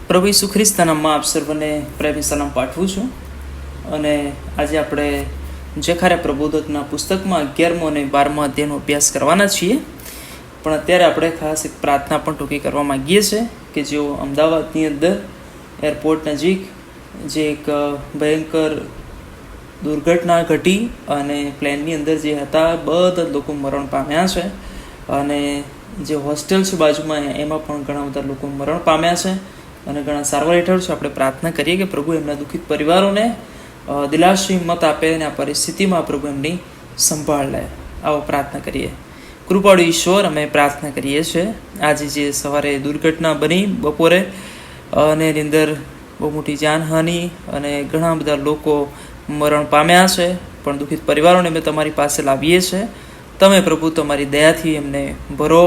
પ્રભુ ઈસુ ખ્રિસ્તના નામમાં આપ સર્વને પ્રેમી સલામ પાઠવું છું. અને આજે આપણે જખાર્યા પ્રબોધકના પુસ્તકમાં 11મો અને 12મો અધ્યાયનો અભ્યાસ કરવાના છીએ. પણ અત્યારે આપણે ખાસ એક પ્રાર્થના પણ ટૂંકી કરવા માગીએ છીએ કે જેઓ અમદાવાદની અંદર એરપોર્ટ નજીક જે એક ભયંકર દુર્ઘટના ઘટી અને પ્લેનની અંદર જે હતા બધા લોકો મરણ પામ્યા છે. અને જે હોસ્ટેલ છે બાજુમાં એમાં પણ ઘણા બધા લોકો મરણ પામ્યા છે અને ઘણા સારવાર હેઠળ છે. આપણે પ્રાર્થના કરીએ કે પ્રભુ એમના દુઃખિત પરિવારોને દિલાશી હિંમત આપે અને આ પરિસ્થિતિમાં પ્રભુ એમની સંભાળ લે. આવો પ્રાર્થના કરીએ. કૃપાળુ ઈશ્વર, અમે પ્રાર્થના કરીએ છીએ આજે જે સવારે દુર્ઘટના બની બપોરે અને એની અંદર બહુ મોટી જાનહાનિ અને ઘણા બધા લોકો મરણ પામ્યા છે, પણ દુઃખિત પરિવારોને અમે તમારી પાસે લાવીએ છીએ. તમે પ્રભુ તમારી દયાથી એમને ભરો,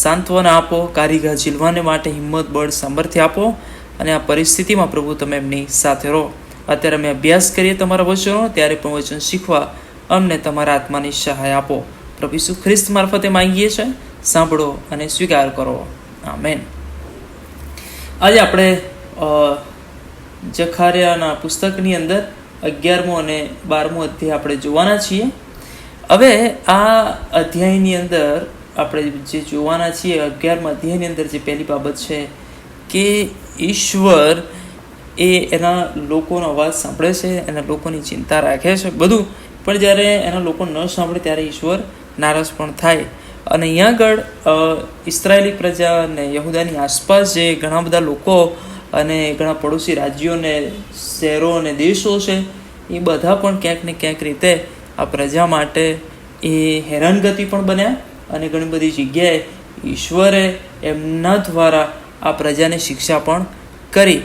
સાંત્વના આપો, કારીગર ઝીલવાને માટે હિંમત, બળ, સામર્થ્ય આપો અને આ પરિસ્થિતિમાં પ્રભુ તમે એમની સાથે રહો. અત્યારે અમે અભ્યાસ કરીએ તમારા વચનો, ત્યારે પણ વચન શીખવા અમને તમારા આત્માની સહાય આપો. પ્રભુ ઈસુ ખ્રિસ્ત મારફતે માંગીએ છીએ, સાંભળો અને સ્વીકાર કરો. આમેન. આજે આપણે જખાર્યાના પુસ્તકની અંદર 11મો અને 12મો અધ્યાય આપણે જોવાના છીએ. હવે આ અધ્યાયની અંદર આપણે જે જોવાના છીએ 11મા અધ્યાયની અંદર જે પહેલી બાબત છે કે ઈશ્વર એ એના લોકોનો અવાજ સાંભળે છે, એના લોકોની ચિંતા રાખે છે બધું, પણ જ્યારે એના લોકો ન સાંભળે ત્યારે ઈશ્વર નારાજ પણ થાય. અને અહીંયા આગળ ઇસ્રાયેલી પ્રજા અને યહૂદાની આસપાસ જે ઘણા બધા લોકો અને ઘણા પડોશી રાજ્યો ને શહેરો અને દેશો છે, એ બધા પણ ક્યાંક ને ક્યાંક રીતે આ પ્રજા માટે એ હેરાનગતિ પણ બન્યા અને ઘણી બધી જગ્યાએ ઈશ્વરે એમના દ્વારા આ પ્રજાને શિક્ષા પણ કરી.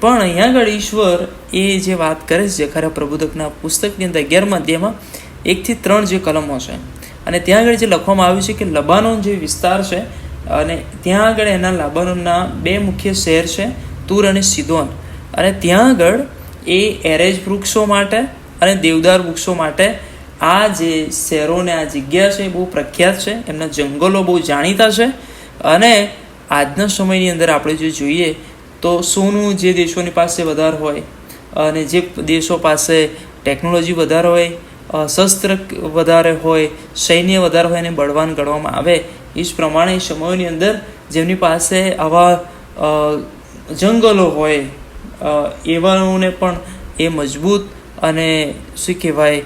પણ અહીંયા આગળ ઈશ્વર એ જે વાત કરે છે જખાર્યા પ્રબોધકના પુસ્તકની અંદર 11મા અધ્યાયમાં 1-3 જે કલમો છે, અને ત્યાં આગળ જે લખવામાં આવ્યું છે કે લબાનોન જે વિસ્તાર છે અને ત્યાં આગળ એના લબાનોનના 2 મુખ્ય શહેર છે, તુર અને સિદોન. અને ત્યાં આગળ એ એરેજ વૃક્ષો માટે અને દેવદાર વૃક્ષો માટે આ જે શહેરોને આ જગ્યા છે એ બહુ પ્રખ્યાત છે. એમના જંગલો બહુ જાણીતા છે. અને આજના સમયની અંદર આપણે જો જોઈએ તો સોનું જે દેશોની પાસે વધારે હોય અને જે દેશો પાસે ટેકનોલોજી વધારે હોય, શસ્ત્ર વધારે હોય, સૈન્ય વધારે હોય અને બળવાન ગણવામાં આવે, એ જ પ્રમાણે સમયોની અંદર જેમની પાસે આવા જંગલો હોય એવાઓને પણ એ મજબૂત અને શું કહેવાય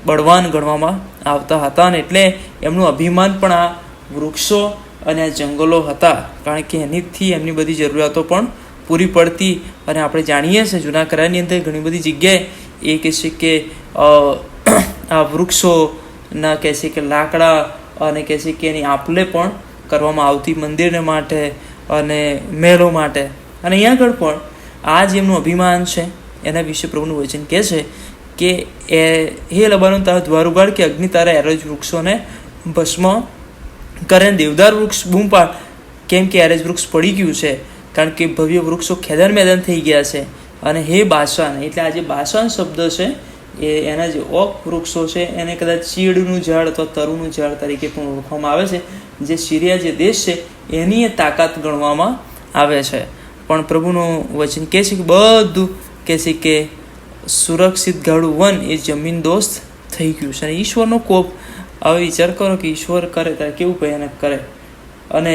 બળવાન ગણવામાં આવતા હતા. અને એટલે એમનું અભિમાન પણ આ વૃક્ષો અને આ જંગલો હતા, કારણ કે એનીથી એમની બધી જરૂરિયાતો પણ પૂરી પડતી. અને આપણે જાણીએ છીએ જૂના કરારની અંદર ઘણી બધી જગ્યાએ એ કહે છે કે આ વૃક્ષોના કહે છે કે લાકડા અને કહે છે કે એની આપલે પણ કરવામાં આવતી મંદિરને માટે અને મહેલો માટે. અને અહીંયા આગળ પણ આ જે એમનું અભિમાન છે એના વિશે પ્રભુનું વચન કહે છે કે હે લબાનોન, તારા દ્વાર ઉગાડ કે અગ્નિ તારા એરેજ વૃક્ષોને ભસ્મ કરે. દેવદાર વૃક્ષ બૂમ પાડ, કેમ કે એરેજ વૃક્ષ પડી ગયું છે, કારણ કે ભવ્ય વૃક્ષો ખેદાન મેદાન થઈ ગયા છે. અને હે બાશાન, એટલે આ જે બાશાન શબ્દ છે એ એના જે ઓક વૃક્ષો છે એને કદાચ ચીડનું ઝાડ અથવા તરુનું ઝાડ તરીકે પણ ઓળખવામાં આવે છે. જે સિરિયા જે દેશ છે એની તાકાત ગણવામાં આવે છે. પણ પ્રભુનું વચન કહે છે કે બધું કહે છે કે સુરક્ષિત ગાડું વન એ જમીન દોસ્ત થઈ ગયું છે. અને ઈશ્વરનો કોપ, હવે વિચાર કરો કે ઈશ્વર કરે ત્યારે કેવું ભયાનક કરે. અને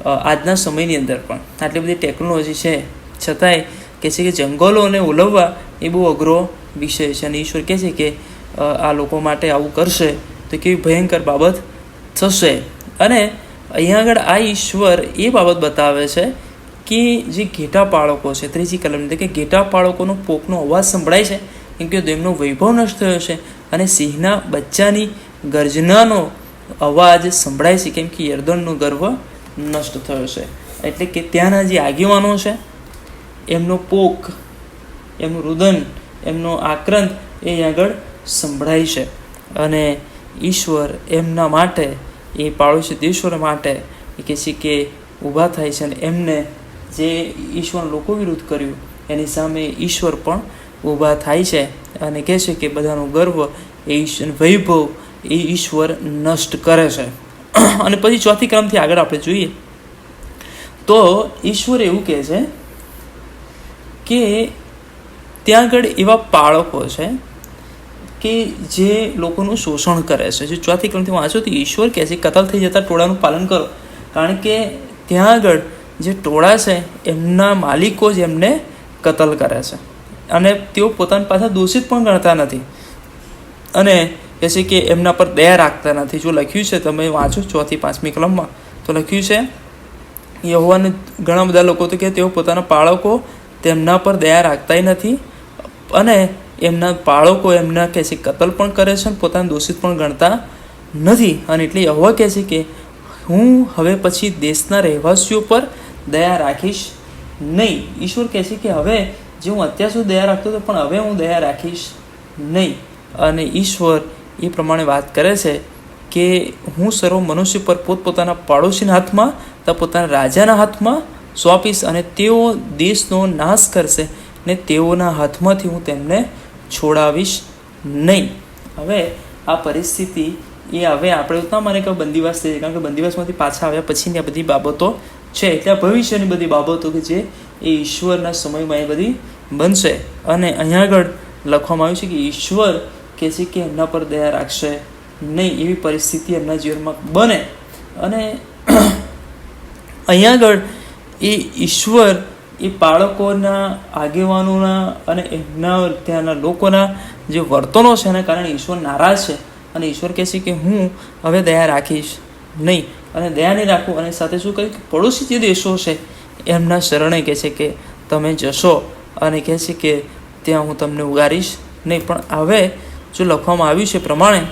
આજના સમયની અંદર પણ આટલી બધી ટેકનોલોજી છે છતાંય કહે છે કે જંગલોને ઓલવવા એ બહુ અઘરો વિષય છે. અને ઈશ્વર કહે છે કે આ લોકો માટે આવું કરશે તો કેવી ભયંકર બાબત થશે. અને અહીંયા આગળ આ ઈશ્વર એ બાબત બતાવે છે કે જે ઘેટા પાળકો છે, 3જી કલમ કે ઘેટા પાળકોનો પોકનો અવાજ સંભળાય છે, કેમ કે તેમનો વૈભવ નષ્ટ થયો છે. અને સિંહના બચ્ચાની ગર્જનાનો અવાજ સંભળાય છે, કેમ કે યર્દનનો ગર્વ નષ્ટ થયો છે. એટલે કે ત્યાંના જે આગેવાનો છે એમનો પોક, એમનું રુદન, એમનો આક્રંદ એ આગળ સંભળાય છે. અને ઈશ્વર એમના માટે, એ પાડોશી દેશો માટે એ કહે છે કે ઊભા થાય છે. અને એમને જે ઈશ્વર લોકો વિરુદ્ધ કર્યું એની સામે ઈશ્વર પણ ઊભા થાય છે અને કહે છે કે બધાનો ગર્વ એ વૈભવ એ ઈશ્વર નષ્ટ કરે છે. અને પછી 4થી ક્રમથી આગળ આપણે જોઈએ તો ઈશ્વર એવું કહે છે કે ત્યાં આગળ એવા બાળકો છે કે જે લોકોનું શોષણ કરે છે. જે 4થી કલમથી વાંચો તો ઈશ્વર કહે છે કતલ થઈ જતા ટોળાનું પાલન કરો, કારણ કે ત્યાં આગળ જે ટોળા છે એમના માલિકો જ એમને કતલ કરે છે અને તેઓ પોતાની પાસે દોષિત પણ ગણતા નથી અને કહે છે કે એમના પર દયા રાખતા નથી. જો લખ્યું છે, તમે વાંચો 4થી 5મી કલમમાં તો લખ્યું છે, યહોવાને ઘણા બધા લોકો તો કે તેઓ પોતાના બાળકો તેમના પર દયા રાખતાય નથી અને એમના બાળકો એમના કહે છે કતલ પણ કરે છે અને પોતાના દોષિત પણ ગણતા નથી. અને એટલે યહોવા કહે છે કે હું હવે પછી દેશના રહેવાસીઓ પર દયા રાખીશ નહીં. ઈશ્વર કહે છે કે હવે જે હું અત્યાર સુધી દયા રાખતો હતો પણ હવે હું દયા રાખીશ નહીં. અને ઈશ્વર એ પ્રમાણે વાત કરે છે કે હું સર્વ મનુષ્ય પર પોતપોતાના પાડોશીના હાથમાં તથા પોતાના રાજાના હાથમાં સોંપીશ અને તેઓ દેશનો નાશ કરશે ને તેઓના હાથમાંથી હું તેમને છોડાવીશ નહીં. હવે આ પરિસ્થિતિ એ હવે આપણે ના માને કે બંદીવાસ થઈ જાય, કારણ કે બંદીવાસમાંથી પાછા આવ્યા પછીની આ બધી બાબતો છે, એટલે ભવિષ્યની બધી બાબતો કે જે એ ઈશ્વરના સમયમાં એ બધી બનશે. અને અહીંયા આગળ લખવામાં આવ્યું છે કે ઈશ્વર કહે છે કે એમના પર દયા રાખશે નહીં, એવી પરિસ્થિતિ એમના જીવનમાં બને. અને અહીંયા આગળ એ ઈશ્વર એ બાળકોના આગેવાનોના અને એમના ત્યાંના લોકોના જે વર્તનો છે એના કારણે ઈશ્વર નારાજ છે અને ઈશ્વર કહે છે કે હું હવે દયા રાખીશ નહીં. અને દયા નહીં રાખું અને સાથે શું કહ્યું કે પડોશી જે દેશો છે એમના શરણે કહે છે કે તમે જશો અને કહે છે કે ત્યાં હું તમને ઉગારીશ નહીં. પણ હવે જો લખવામાં આવ્યું છે પ્રમાણે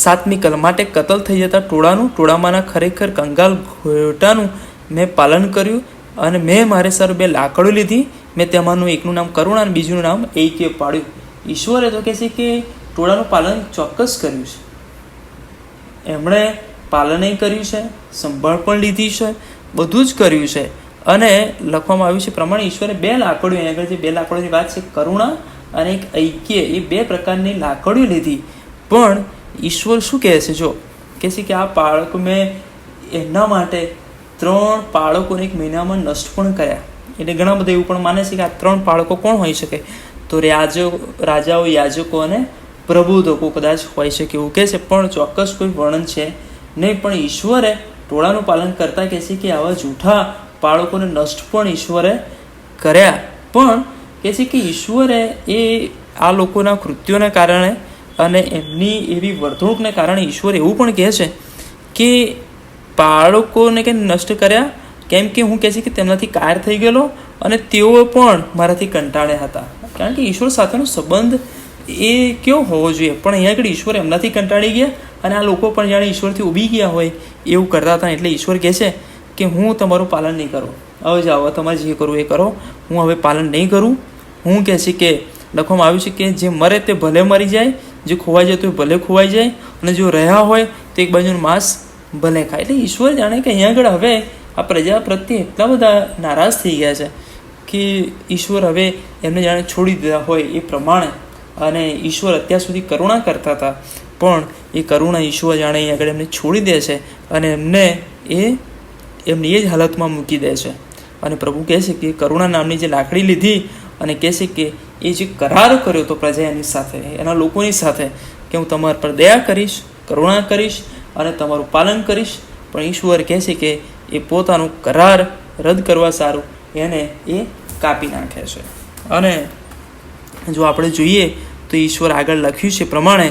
7મી કલમ, માટે કતલ થઈ જતા ટોળામાંના ખરેખર કંગાલ ઘોટાનું મેં પાલન કર્યું અને મેં મારે સર 2 લાકડો લીધી, મેં તેમાંનું એકનું નામ કરુણા અને બીજું નામ એકે પાડ્યું. ઈશ્વરે તો કહે છે કે ટોળાનું પાલન ચોક્કસ કર્યું છે, એમણે પાલનય કર્યું છે, સંભાળ પણ લીધી છે, બધું જ કર્યું છે. અને લખવામાં આવ્યું છે પ્રમાણે ઈશ્વરે 2 લાકડીઓ, અહીં આગળ જે 2 લાકડીઓની વાત છે કરુણા અને એક ઐક્ય, એ 2 પ્રકારની લાકડીઓ લીધી. પણ ઈશ્વર શું કહે છે, જો કહે છે કે આ બાળકો મેં એમના માટે 3 બાળકોને 1 મહિનામાં નષ્ટ પણ કર્યા. એટલે ઘણા બધા એવું પણ માને છે કે આ 3 બાળકો કોણ હોઈ શકે, તો રાજાઓ, યાજકો અને પ્રબોધકો કદાચ હોઈ શકે એવું કહે છે, પણ ચોક્કસ કોઈ વર્ણન છે નહીં. પણ ઈશ્વરે ટોળાનું પાલન કરતા કહે છે કે આવા જૂઠા બાળકોને નષ્ટ પણ ઈશ્વરે કર્યા. પણ કહે છે કે ઈશ્વરે એ આ લોકોના કૃત્યોના કારણે અને એમની એવી વર્તણૂકને કારણે ઈશ્વર એવું પણ કહે છે કે બાળકોને કે નષ્ટ કર્યા, કેમ કે હું કહે છે કે તેમનાથી કાયર થઈ ગયેલો અને તેઓ પણ મારાથી કંટાળ્યા હતા. કારણ કે ઈશ્વર સાથેનો સંબંધ એ કેવો હોવો જોઈએ, પણ અહીંયા આગળ ઈશ્વર એમનાથી કંટાળી ગયા અને આ લોકો પણ જાણે ઈશ્વરથી ઊભી ગયા હોય એવું કરતા હતા. એટલે ઈશ્વર કહે છે કે હું તમારું પાલન નહીં કરું, હવે જાઓ, તમારે જે કરવું એ કરો, હું હવે પાલન નહીં કરું. હું કહે છે કે લખવામાં આવ્યું છે કે જે મરે તે ભલે મરી જાય, જે ખોવાઈ જાય તો એ ભલે ખોવાઈ જાય, અને જો રહ્યા હોય તો એક બાજુનું માંસ ભલે ખાય. એટલે ઈશ્વર જાણે કે અહીંયા આગળ હવે આ પ્રજા પ્રત્યે એટલા બધા નારાજ થઈ ગયા છે કે ઈશ્વર હવે એમને જાણે છોડી દીધા હોય એ પ્રમાણે. અને ઈશ્વર અત્યાર સુધી કરુણા કરતા હતા, પણ એ કરુણા ઈશ્વર જાણે અહીં આગળ એમને છોડી દે છે અને એમની એ જ હાલતમાં મૂકી દે છે. અને પ્રભુ કહે છે કે કરુણા નામની જે લાકડી લીધી અને કહે છે કે એ જે કરાર કર્યો હતો પ્રજા એની સાથે, એના લોકોની સાથે, કે હું તમારા પર દયા કરીશ, કરુણા કરીશ અને તમારું પાલન કરીશ. પણ ઈશ્વર કહે છે કે એ પોતાનું કરાર રદ કરવા સારું એને એ કાપી નાખે છે. અને જો આપણે જોઈએ તો ઈશ્વર આગળ લખ્યું છે પ્રમાણે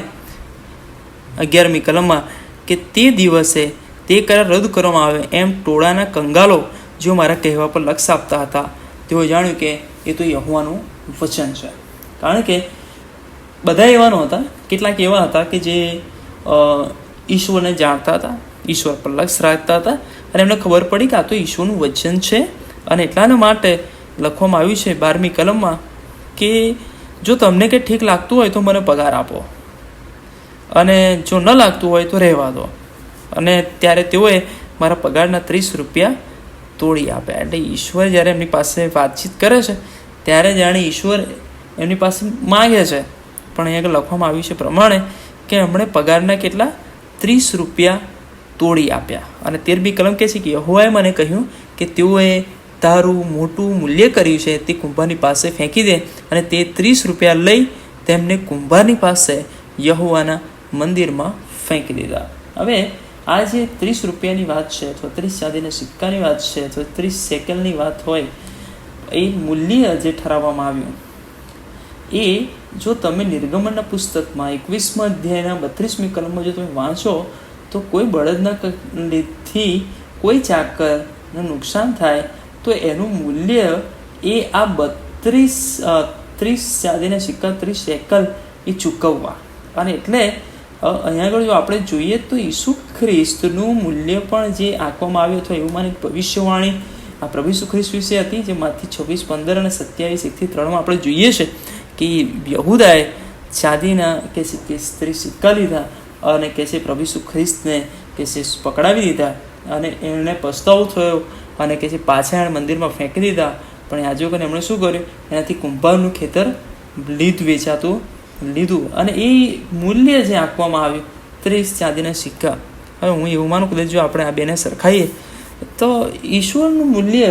11મી કલમમાં કે તે દિવસે તે કરાર રદ કરવામાં આવે એમ ટોળાના કંગાલો જેઓ મારા કહેવા પર લક્ષ આપતા હતા તેઓએ જાણ્યું કે એ તો યહોવાનું વચન છે. કારણ કે બધા એવા નહોતા, કેટલાક એવા હતા કે જે ઈશ્વરને જાણતા હતા, ઈશ્વર પર લક્ષ રાખતા હતા અને એમને ખબર પડી કે આ તો ઈશ્વરનું વચન છે. અને એટલાના માટે લખવામાં આવ્યું છે 12મી કલમમાં કે જો તમને કંઈ ઠીક લાગતું હોય તો મને પગાર આપો અને જો ન લાગતું હોય તો રહેવા દો. અને ત્યારે તેઓએ મારા પગારના 30 રૂપિયા તોડી આપ્યા. એટલે ઈશ્વર જ્યારે એમની પાસે વાતચીત કરે છે ત્યારે જાણે ઈશ્વર એમની પાસે માગે છે, પણ અહીંયા આગળ લખવામાં આવ્યું છે પ્રમાણે કે એમણે પગારના કેટલા 30 રૂપિયા તોડી આપ્યા. અને 13મી કલમ કહે છે કે યહોવાએ મને કહ્યું કે તેઓએ તારું મોટું મૂલ્ય કર્યું છે તે કુંભારની પાસે ફેંકી દે. અને તે 30 રૂપિયા લઈ તેમને કુંભારની પાસે યહોવાના મંદિરમાં ફેંકી દીધા. હવે આ જે 30 રૂપિયાની વાત છે, અથવા 30 ચાંદીના સિક્કાની વાત છે, અથવા 30 શેકલની વાત હોય, એ મૂલ્ય જે ઠરાવવામાં આવ્યું એ જો તમે નિર્ગમનના પુસ્તકમાં 21મા અધ્યાયના 32મી કલમમાં જો તમે વાંચો તો કોઈ બળદના લીધથી કોઈ ચાકરને નુકસાન થાય તો એનું મૂલ્ય એ આ 30 ચાંદીના સિક્કા 30 શેકલ એ ચૂકવવા. અને એટલે અહીંયા આગળ જો આપણે જોઈએ તો ઈસુ ખ્રિસ્તનું મૂલ્ય પણ જે આંકવામાં આવ્યું અથવા એવું માની ભવિષ્યવાણી આ પ્રભુ ઈસુ ખ્રિસ્ત વિશે હતી, જે માથી 26:15 અને 27:1-3 આપણે જોઈએ છે કે યહૂદાએ ચાંદીના કે છે 30 સિક્કા લીધા અને કે છે પ્રભુ ઈસુ ખ્રિસ્તને કે છે પકડાવી દીધા અને એમને પસ્તાવો થયો અને કે છે પાછા મંદિરમાં ફેંકી દીધા. પણ યાજકોને એમણે શું કર્યું? એનાથી કુંભારનું ખેતર વેચાતું લીધું અને એ મૂલ્ય જે આંકવામાં આવ્યું 30 ચાંદીના સિક્કા. હવે હું એવું માનું કે જો આપણે આ બેને સરખાઈએ તો ઈશ્વરનું મૂલ્ય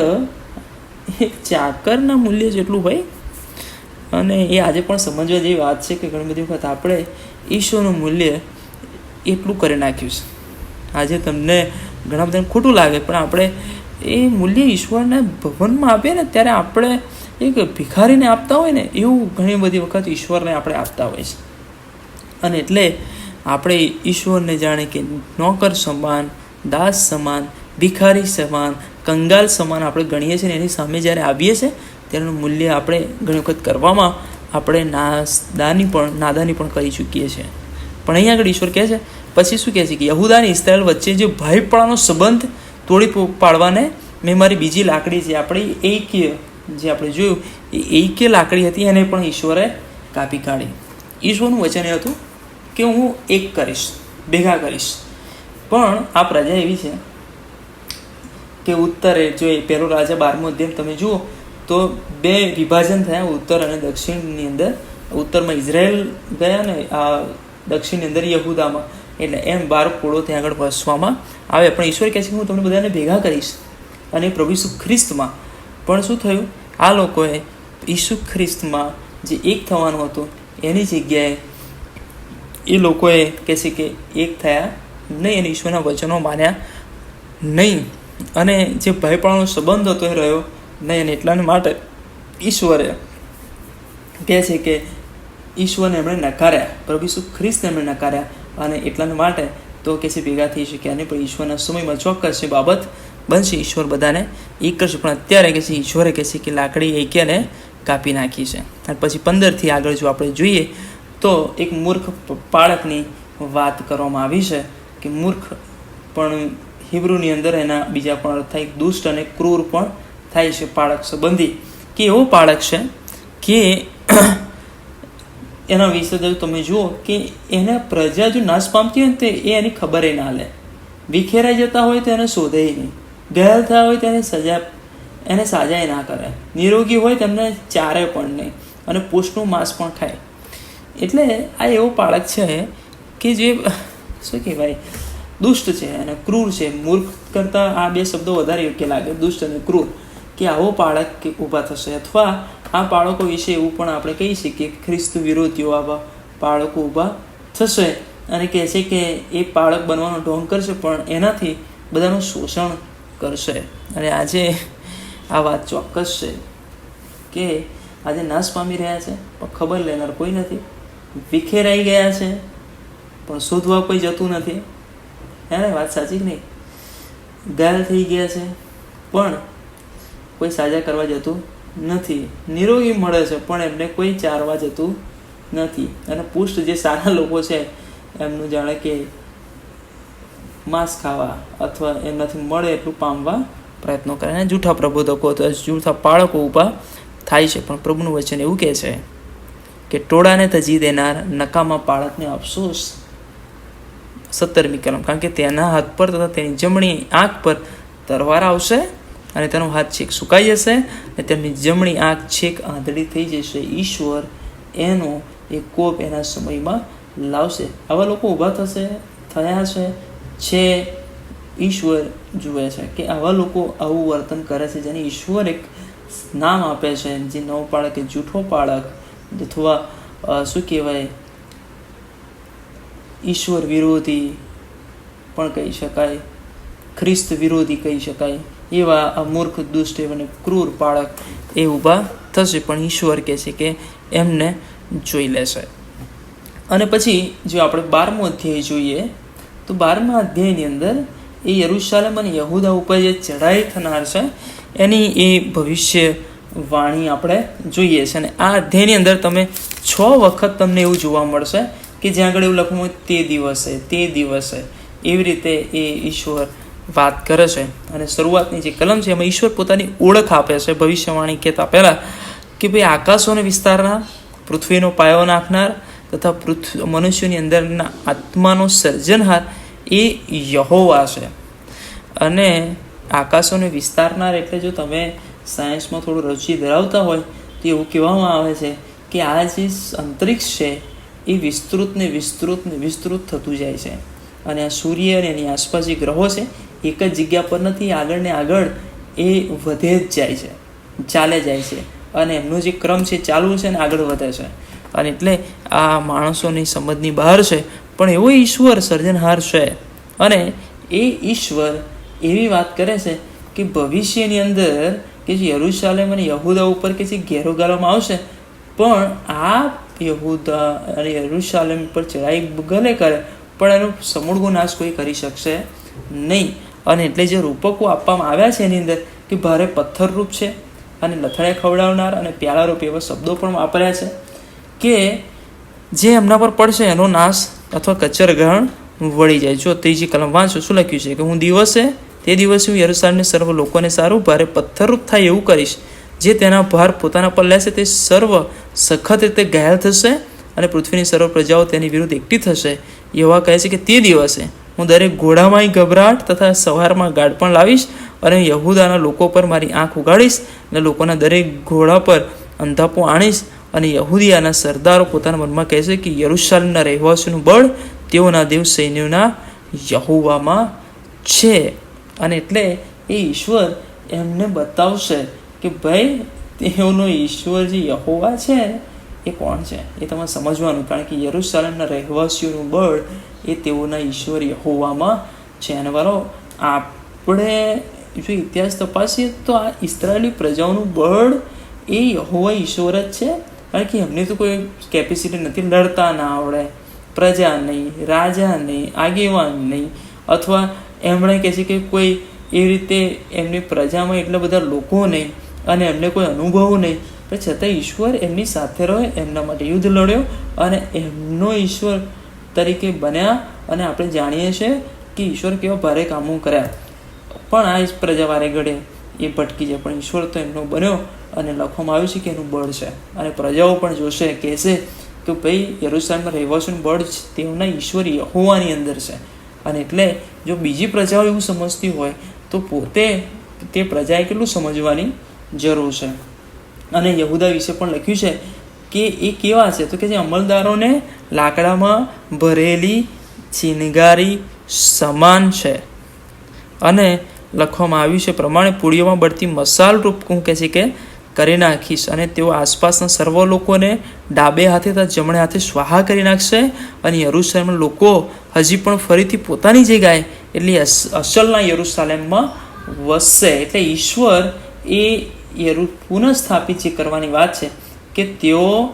એક ચાકરના મૂલ્ય જેટલું હોય. અને એ આજે પણ સમજવા જેવી વાત છે કે ઘણી બધી વખત આપણે ઈશ્વરનું મૂલ્ય એટલું કરી નાખ્યું છે. આજે તમને ઘણા બધાને ખોટું લાગે પણ આપણે એ મૂલ્ય ઈશ્વરને ભવનમાં આપીએ ને ત્યારે આપણે એક ભિખારીને આપતા હોય ને એવું ઘણી બધી વખત ઈશ્વરને આપણે આપતા હોય છે. અને એટલે આપણે ઈશ્વરને જાણે કે નોકર સમાન, દાસ સમાન, ભિખારી સમાન, કંગાલ સમાન આપણે ગણીએ છીએ ને એની સામે જ્યારે આવીએ છીએ તેનું મૂલ્ય આપણે ઘણી વખત કરવામાં આપણે નાદાની પણ કરી ચૂકીએ છીએ. પણ અહીંયા આગળ ઈશ્વર કહે છે, પછી શું કહે છે કે યહૂદા અને ઇસ્રાએલ વચ્ચે જે ભાઈપણાનો સંબંધ તોડી પાડવાને મેં મારી બીજી લાકડી જે આપણી એક્ય જે આપણે જોયું એ એક્ય લાકડી હતી એને પણ ઈશ્વરે કાપી કાઢી. ઈશ્વરનું વચન એ હતું કે હું એક કરીશ, ભેગા કરીશ. પણ આ પ્રજા એવી છે કે ઉત્તરે જો એ પહેલો રાજા 12મો અધ્યાય તમે જુઓ તો 2 વિભાજન થયા ઉત્તર અને દક્ષિણની અંદર. ઉત્તરમાં ઇઝરાયલ ગયા ને આ દક્ષિણની અંદર યહૂદામાં, એટલે એમ 12 કુળો ત્યાં આગળ વસવામાં આવે. પણ ઈશ્વર કહે છે કે હું તમને બધાને ભેગા કરીશ. અને પ્રભુ ઈસુ ખ્રિસ્તમાં પણ શું થયું? આ લોકોએ ઈસુ ખ્રિસ્તમાં જે એક થવાનું હતું એની જગ્યાએ એ લોકોએ કહે છે કે એક થયા નહીં અને ઈશ્વરના વચનો માન્યા નહીં. અને જે ભાઈપણાનો સંબંધ હતો એ રહ્યો નહીં. અને એટલાને માટે ઈશ્વરે કહે છે કે ઈશ્વરને એમણે નકાર્યા, પ્રભુ ઈસુ ખ્રિસ્તને એમણે નકાર્યા. અને એટલાને માટે તો કે છે ભેગા થઈ શક્યા નહીં. પણ ઈશ્વરના સમયમાં ચોક્કસ છે બાબત બનશે, ઈશ્વર બધાને એક કરશે. પણ અત્યારે કે છે ઈશ્વરે કહે છે કે લાકડી એક્યાને કાપી નાખી છે. અને પછી 15થી આગળ જો આપણે જોઈએ તો એક મૂર્ખ બાળકની વાત કરવામાં આવી છે કે મૂર્ખ પણ હિબ્રુની અંદર એના બીજા પણ અર્થ થાય, દુષ્ટ અને ક્રૂર પણ થાય છે બાળક સંબંધી. કે એવો બાળક છે કે એના વિશે જો તમે જુઓ કે એના પ્રજા જો નાશ પામતી હોય ને તો એ એની ખબર ના લે, વિખેરાઈ જતા હોય તો એને શોધે નહીં, ઘાયલ થયા હોય તો એને સાજાય ના કરે, નિરોગી હોય તેમને ચારે પણ નહીં, અને પોષનું માંસ પણ ખાય. એટલે આ એવો બાળક છે કે જે શું કહેવાય દુષ્ટ છે અને ક્રૂર છે. મૂર્ખ કરતાં આ 2 શબ્દો વધારે યોગ્ય લાગે, દુષ્ટ અને ક્રૂર. કે આવો બાળક ઊભા થશે. અથવા આ બાળકો વિશે એવું પણ આપણે કહી શકીએ કે ખ્રિસ્ત વિરોધીઓ આવા બાળકો ઊભા થશે અને કહે છે કે એ બાળક બનવાનો ઢોંગ કરશે પણ એનાથી બધાનું શોષણ કરશે. અને આજે આ વાત ચોક્કસ છે કે આજે નાશ પામી રહ્યા છે પણ ખબર લેનાર કોઈ નથી, વિખેરાઈ ગયા છે પણ શોધવા કોઈ જતું નથી. હે વાત સાચી કે નહીં? ઘાયલ થઈ ગયા છે પણ કોઈ સાજા કરવા જતું નથી, નિરોગી મળે છે પણ એમને કોઈ ચારવા જતું નથી. અને પુષ્ટ જે સારા લોકો છે એમનું જાણે કે માંસ ખાવા અથવા એમનાથી મળે એટલું પામવા પ્રયત્નો કરે. અને જૂઠા પ્રબોધકો અથવા જૂઠા બાળકો ઊભા થાય છે. પણ પ્રભુનું વચન એવું કહે છે કે ટોળાને તજી દેનાર નકામા બાળકને અફસોસ. 17મી કલમ, કારણ કે તેના હાથ પર તથા તેની જમણી આંખ પર તરવાર આવશે અને તેનો હાથ છેક સુકાઈ જશે અને તેમની જમણી આંખ છેક આંધળી થઈ જશે. ઈશ્વર એનો એક કોપ એના સમયમાં લાવશે. આવા લોકો ઊભા થયા છે ઈશ્વર જુએ છે કે આવા લોકો આવું વર્તન કરે છે જેને ઈશ્વર એક નામ આપે છે, જે નવ પાળક કે જૂઠો પાળક અથવા શું કહેવાય ઈશ્વર વિરોધી પણ કહી શકાય, ખ્રિસ્ત વિરોધી કહી શકાય, એવા આ મૂર્ખ દુષ્ટ અને ક્રૂર પાળક એ ઊભા થશે. પણ ઈશ્વર કહે છે કે એમને જોઈ લેશે. અને પછી જો આપણે 12મો અધ્યાય જોઈએ તો 12મા અધ્યાયની અંદર એ યરૂશાલેમ અને યહૂદા ઉપર જે ચઢાઈ થનાર છે એની એ ભવિષ્ય વાણી આપણે જોઈએ છે. અને આ અધ્યાયની અંદર તમે 6 વખત તમને એવું જોવા મળશે કે જ્યાં આગળ એવું લખવું હોય તે દિવસે એવી રીતે એ ઈશ્વર વાત કરે છે. અને શરૂઆતની જે કલમ છે એમાં ઈશ્વર પોતાની ઓળખ આપે છે ભવિષ્યવાણી કહેતા પહેલા કે ભાઈ આકાશોને વિસ્તારનાર, પૃથ્વીનો પાયો નાખનાર તથા મનુષ્યની અંદરના આત્માનો સર્જનહાર એ યહોવા છે. અને આકાશોને વિસ્તારનાર એટલે જો તમે સાયન્સમાં થોડું રુચિ ધરાવતા હોય તો એવું કહેવામાં આવે છે કે આ જે અંતરિક્ષ છે એ વિસ્તૃત થતું જાય છે. અને આ સૂર્ય અને એની આસપાસ જે ગ્રહો છે એક જ જગ્યા પર નથી, આગળ ને આગળ એ વધે જ જાય છે, ચાલે જાય છે. અને એમનો જે ક્રમ છે ચાલુ છે ને આગળ વધે છે. અને એટલે આ માણસોની સમજની બહાર છે, પણ એવો ઈશ્વર સર્જનહાર છે. અને એ ઈશ્વર એવી વાત કરે છે કે ભવિષ્યની અંદર કે જે યરૂશાલેમ અને યહૂદા ઉપર કે જે ઘેરો ગાળવામાં આવશે, પણ આ યહૂદા અને યરૂશાલેમ પર ચઢાઈ ભલે કરે પણ એનો સમૂળગો નાશ કોઈ કરી શકશે નહીં. અને એટલે જે રૂપકો આપવામાં આવ્યા છે એની અંદર કે ભારે પથ્થરરૂપ છે અને લથડે ખવડાવનાર અને પ્યાલારૂપ એવા શબ્દો પણ વાપર્યા છે કે જે એમના પર પડશે એનો નાશ અથવા કચરઘાણ વળી જાય. જો ત્રીજી કલમ વાંચો, શું લખ્યું છે કે હું તે દિવસે હું યરૂશાલેમને સર્વ લોકોને સારું ભારે પથ્થરરૂપ થાય એવું કરીશ. જે તેના ભાર પોતાના પર લેશે તે સર્વ સખત રીતે ઘાયલ થશે અને પૃથ્વીની સર્વ પ્રજાઓ તેની વિરુદ્ધ એકઠી થશે. યહોવા કહે છે કે તે દિવસે હું દરેક ઘોડામાં ગભરાટ તથા સવારમાં ગાઢપણ લાવીશ અને યહૂદાના લોકો પર મારી આંખ ઉગાડીશ અને લોકોના દરેક ઘોડા પર અંધાપો આણીશ. અને યહૂદિયાના સરદારો પોતાના મનમાં કહે છે કે યરૂશાલેમના રહેવાસીઓનું બળ તેઓના દેવ સૈન્યોના યહોવામાં છે. અને એટલે એ ઈશ્વર એમને બતાવશે કે ભાઈ તેઓનો ઈશ્વર જે યહોવા છે એ કોણ છે એ તમારે સમજવાનું. કારણ કે યરૂશાલેમના રહેવાસીઓનું બળ એ તેઓના ઈશ્વર યહોવામાં છે. અને વાલો આપણે જો ઇતિહાસ તપાસીએ તો આ ઇસ્રાયેલી પ્રજાઓનું બળ એ યહોવા ઈશ્વર જ છે. કારણ કે એમની તો કોઈ કેપેસિટી નથી, લડતા ના આવડે, પ્રજા નહીં, રાજા નહીં, આગેવાન નહીં, અથવા એમણે કહે છે કે કોઈ એવી રીતે એમની પ્રજામાં એટલા બધા લોકો નહીં અને એમને કોઈ અનુભવ નહીં, પણ છતાં ઈશ્વર એમની સાથે રહ્યો, એમના માટે યુદ્ધ લડ્યો અને એમનો ઈશ્વર તરીકે બન્યા. અને આપણે જાણીએ છીએ કે ઈશ્વર કેવા ભારે કામો કર્યા, પણ આ પ્રજા વારે ઘડે એ ભટકી જાય, પણ ઈશ્વર તો એમનો બન્યો અને લખવામાં આવ્યું છે કે એનું બળ છે. અને પ્રજાઓ પણ જોશે, કહેશે કે ભાઈ યરૂશાલેમમાં રહેવાસીઓનું બળ તેઓના ઈશ્વર યહોવાની અંદર છે. અને એટલે જો બીજી પ્રજાઓ એવું સમજતી હોય તો પોતે તે પ્રજાએ કેટલું સમજવાની જરૂર છે. અને યહૂદા વિશે પણ લખ્યું છે કે એ કેવા છે તો કે જે અમલદારોને લાકડામાં ભરેલી ચિનગારી સમાન છે. અને લખવામાં આવ્યું છે પ્રમાણે પૂળીઓમાં બળતી મસાલ રૂપ કહે છે કે કરી નાખીશ. અને તેઓ આસપાસના સર્વ લોકોને ડાબે હાથે તથા જમણે હાથે સ્વાહા કરી નાખશે. અને યરૂશાલેમના લોકો હજી પણ ફરીથી પોતાની જગ્યાએ એટલે અસલના યરૂશાલેમમાં વસશે. એટલે ઈશ્વર એ પુનઃસ્થાપિત જે કરવાની વાત છે કે તેઓ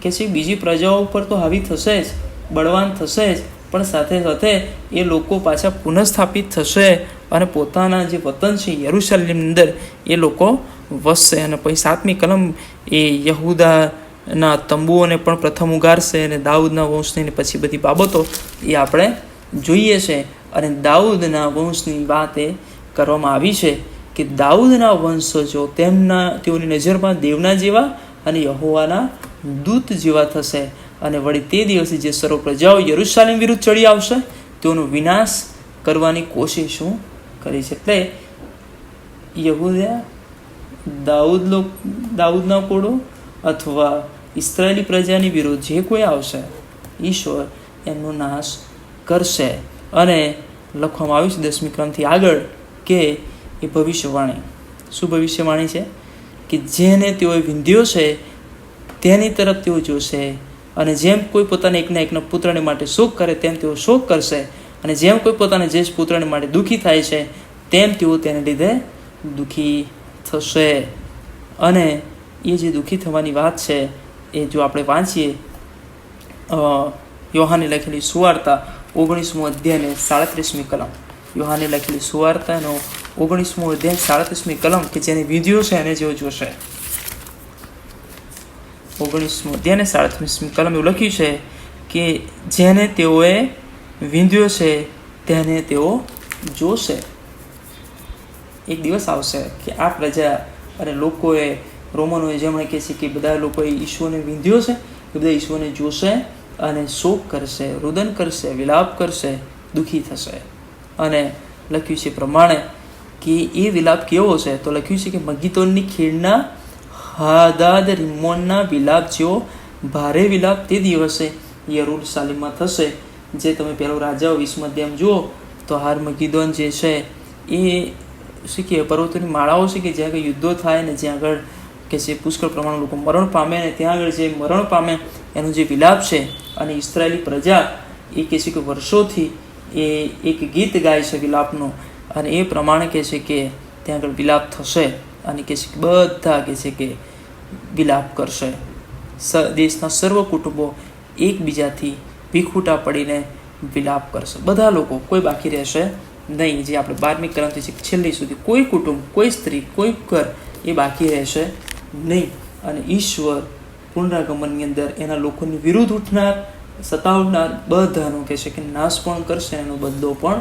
કે છે બીજી પ્રજાઓ ઉપર તો હાવી થશે જ, બળવાન થશે જ, પણ સાથે સાથે એ લોકો પાછા પુનઃસ્થાપિત થશે અને પોતાના જે વતન છે યરૂશાલેમની અંદર એ લોકો વસશે. અને પછી 7મી કલમ એ યહૂદાના તંબુઓને પણ પ્રથમ ઉગાડશે અને દાઉદના વંશની પછી બધી બાબતો એ આપણે જોઈએ છે. અને દાઉદના વંશની વાત એ કરવામાં આવી છે કે દાઉદના વંશજો તેઓની નજરમાં દેવના જેવા અને યહોવાના દૂત જેવા થશે. અને વળી તે દિવસે જે સર્વ પ્રજાઓ યરૂશાલેમ વિરુદ્ધ ચડી આવશે તેઓનો વિનાશ કરવાની કોશિશ હું કરીશ. એટલે યહૂદા દાઉદના કોડો અથવા ઇસ્રાયેલી પ્રજાની વિરુદ્ધ જે કોઈ આવશે ઈશ્વર એમનો નાશ કરશે. અને લખવામાં આવ્યું છે 10મી ક્રમથી આગળ કે એ ભવિષ્યવાણી. શું ભવિષ્યવાણી છે? કે જેને તેઓએ વિંધ્યો છે તેની તરફ તેઓ જોશે, અને જેમ કોઈ પોતાના એકના પુત્રને માટે શોક કરે તેમ તેઓ શોક કરશે, અને જેમ કોઈ પોતાના જ્યેષ્ઠ પુત્રને માટે દુઃખી થાય છે તેમ તેઓ તેને લીધે દુઃખી થશે. અને એ જે દુઃખી થવાની વાત છે એ જો આપણે વાંચીએ યોહાને લખેલી સુવાર્તા 19મો અધ્યાયને 37મી કલમ, યોહાને લખેલી સુવાર્તાનો 19મો અધ્યાય 37મી કલમ, કે જેને વિંધ્યો છે એને જેઓ જોશે. 19મો અધ્યાયને 37મી કલમ એવું લખ્યું છે કે જેને તેઓએ વિંધ્યો છે તેને તેઓ જોશે. એક દિવસ આવશે કે આ પ્રજા અને લોકોએ, રોમનોએ જેમણે કહે છે કે બધા લોકોએ ઈશ્વરને વિંધ્યો છે, એ બધા ઈશ્વરને જોશે અને શોક કરશે, રુદન કરશે, વિલાપ કરશે, દુઃખી થશે. અને લખ્યું છે પ્રમાણે કે એ વિલાપ કેવો છે? તો લખ્યું છે કે મગીદોનની ખીણના હાદાદ રિમ્મોનના વિલાપ જેવો ભારે વિલાપ તે દિવસે યરૂશલેમમાં થશે. જે તમે પહેલો રાજાઓ 20મો અધ્યાય જુઓ તો હાર મગીદોન જે છે એ શું કહે, પર્વતોની માળાઓ છે કે જ્યાં આગળ યુદ્ધો થાય ને જ્યાં આગળ કે જે પુષ્કળ પ્રમાણમાં લોકો મરણ પામે, અને ત્યાં આગળ જે મરણ પામે એનો જે વિલાપ છે. અને ઇસરાયેલી પ્રજા એ કહે છે કે વર્ષોથી એ એક ગીત ગાય છે વિલાપનું, અને એ પ્રમાણે કહે છે કે ત્યાં આગળ વિલાપ થશે, અને કહે છે કે બધા કહે છે કે વિલાપ કરશે. દેશના સર્વ કુટુંબો એકબીજાથી ભીખૂટા પડીને વિલાપ કરશે. બધા લોકો, કોઈ બાકી રહેશે નહીં. જે આપણે 12મી કલમથી છેલ્લી સુધી કોઈ કુટુંબ, કોઈ સ્ત્રી, કોઈ ઘર એ બાકી રહેશે નહીં. અને ઈશ્વર પુનરાગમનની અંદર એના લોકોની વિરુદ્ધ ઉઠનાર, સતાવનાર બધાનો કહે છે કે નાશ પણ કરશે, એનો બદલો પણ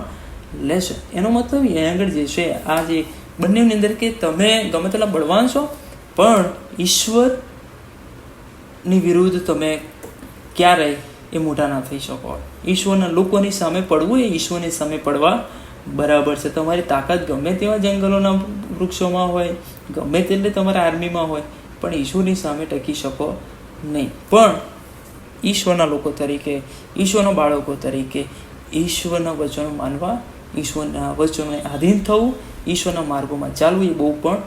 લેશે. એનો મતલબ એ આગળ જે છે આ જે બંનેની અંદર કે તમે ગમે તેટલા બળવાન છો પણ ઈશ્વરની વિરુદ્ધ તમે ક્યારેય એ મોટા ના થઈ શકો. ઈશ્વરના લોકોની સામે પડવું એ ઈશ્વરની સામે પડવા બરાબર છે. તમારી તાકાત ગમે તેવા જંગલોના વૃક્ષોમાં હોય, ગમે તેટલે તમારા આર્મીમાં હોય, પણ ઈશ્વરની સામે ટકી શકો નહીં. પણ ઈશ્વરના લોકો તરીકે, ઈશ્વરના બાળકો તરીકે ઈશ્વરના વચનો માનવા, ઈશ્વરના વચનોને આધીન થવું, ઈશ્વરના માર્ગોમાં ચાલવું એ બહુ પણ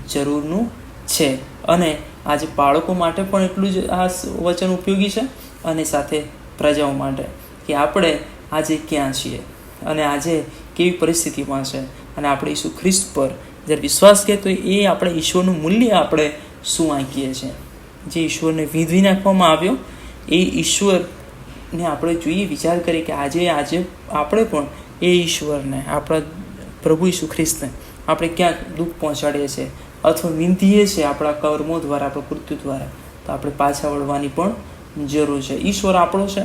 જરૂરનું છે. અને આજે બાળકો માટે પણ એટલું જ આ વચન ઉપયોગી છે, અને સાથે પ્રજાઓ માટે કે આપણે આજે ક્યાં છીએ અને આજે કેવી પરિસ્થિતિમાં છે, અને આપણે ઈસુ ખ્રિસ્ત પર જ્યારે વિશ્વાસ કરીએ તો એ આપણે ઈશ્વરનું મૂલ્ય આપણે શું આંકીએ છીએ. જે ઈશ્વરને વિંધી નાખવામાં આવ્યો એ ઈશ્વરને આપણે જોઈએ, વિચાર કરીએ કે આજે આપણે પણ એ ઈશ્વરને, આપણા પ્રભુ ઈસુ ખ્રિસ્તને આપણે ક્યાંક દુઃખ પહોંચાડીએ છીએ અથવા વિંધીએ છીએ આપણા કર્મો દ્વારા, આપણા કૃત્યો દ્વારા, તો આપણે પાછા વળવાની પણ જરૂર છે. ઈશ્વર આપણો છે,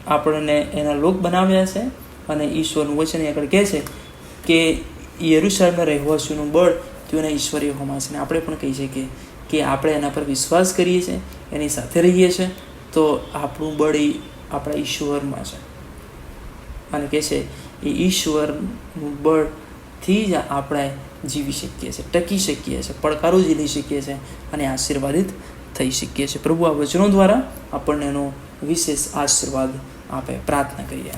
આપણને એના લોક બનાવ્યા છે, અને ઈશ્વરનું વચન આગળ કહે છે કે યરૂશલેમના રહેવાસીઓનું બળ તેઓના ઈશ્વરીય હોમાં છે. અને આપણે પણ કહી શકીએ કે આપણે એના પર વિશ્વાસ કરીએ છીએ, એની સાથે રહીએ છીએ, તો આપણું બળ એ આપણા ઈશ્વરમાં છે. અને કહે છે એ ઈશ્વરનું બળથી જ આપણે જીવી શકીએ છીએ, ટકી શકીએ છીએ, પડકારો ઝીલી શકીએ છીએ અને આશીર્વાદિત થઈ શકીએ છીએ. પ્રભુ આ વચનો દ્વારા આપણને એનો વિશેષ આશીર્વાદ આપે. પ્રાર્થના કરીએ.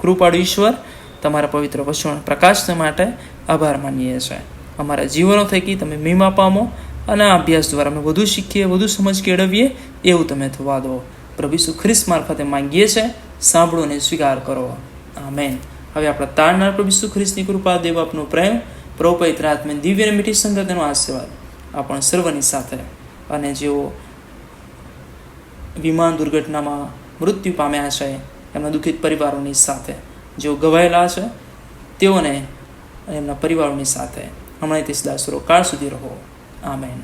કૃપાળુ ઈશ્વર, તમારા પવિત્ર વચનો પ્રકાશને માટે આભાર માનીએ છીએ. અમારા જીવનો થકી તમે મહિમા પામો, અને આ અભ્યાસ દ્વારા અમે વધુ શીખીએ, વધુ સમજ કેળવીએ એવું તમે થવા દો. પ્રભુ ઈસુ ખ્રિસ્ત મારફતે માંગીએ છીએ, સાંભળો અને સ્વીકાર કરો. આમેન. હવે આપણા તારનાર પ્રભુ ઈસુ ખ્રિસ્તની કૃપા, દેવ આપનો પ્રેમ, પ્રભુ પવિત્ર આત્માની દિવ્ય અને મીઠી સંગતનો આશીર્વાદ આપણા સર્વની સાથે, અને જેઓ વિમાન દુર્ઘટનામાં મૃત્યુ પામ્યા છે એમના દુઃખિત પરિવારોની સાથે, જેઓ ઘવાયેલા છે તેઓને એમના પરિવારોની સાથે હમણાં તે સદા સર્વકાળ સુધી રહો. આમેન.